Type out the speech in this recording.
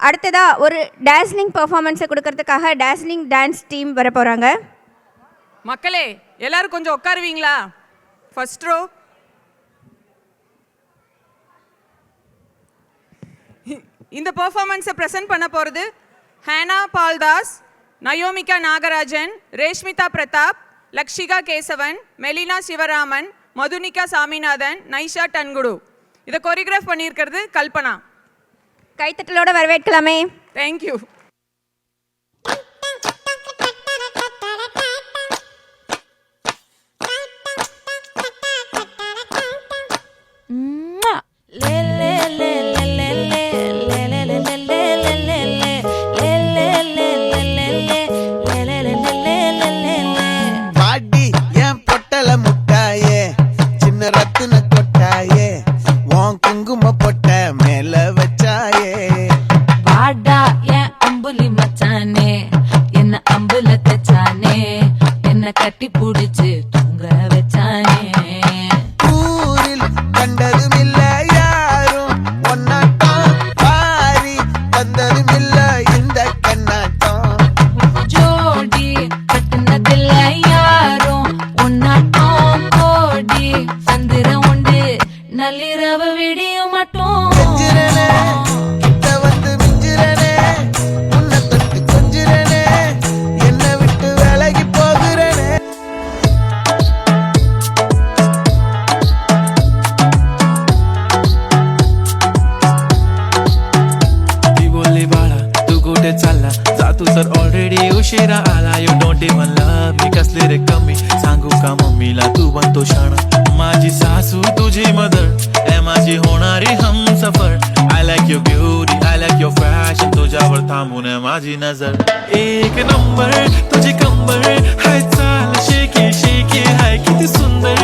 அடுத்ததா ஒரு டாஸ்லிங் பெர்ஃபார்மன்ஸை கொடுக்கறதுக்காக டாஸ்லிங் டான்ஸ் டீம் வர போகிறாங்க. மக்களே எல்லாரும் கொஞ்சம் உட்காருவீங்களா? First row. இந்த பெர்ஃபார்மன்ஸை ப்ரெசென்ட் பண்ண போகிறது ஹேனா பால்தாஸ், நயோமிகா நாகராஜன், ரேஷ்மிதா பிரதாப், லக்ஷிகா கேசவன், மெலினா சிவராமன், மதுனிகா சாமிநாதன், நைஷா டன்குடு. இதை கொரியோகிராஃப் பண்ணியிருக்கிறது கல்பனா. கைத்தட்டலோட வரவேற்கலாமே. தேங்க்யூ. கட்டி புடிச்சு தூங்க வச்சானே. ஊரில் கண்டதும் இல்ல யாரும் ஒன்னாட்டம், பாரி வந்ததும் இல்ல இந்த கண்ணாட்டம். ஜோடி கட்டுனதில்ல யாரும் ஒன்னாட்டம், கோடி சந்திரம் உண்டு நள்ளிரவு விடியும் மட்டும். तर ऑलरेडी उशिरा आला. You don't even love me. कसले रे कमी सांगू का मम्मीला तू बनतो क्षण. माझी सासू तुझी मदर ए माझी होणारी हम सफर. I like your beauty, I like your fashion. तुझ्यावर थांबून माझी नजर. एक नंबर तुझी कंबर हाय, चाल शेकी शेकी हाय, किती सुंदर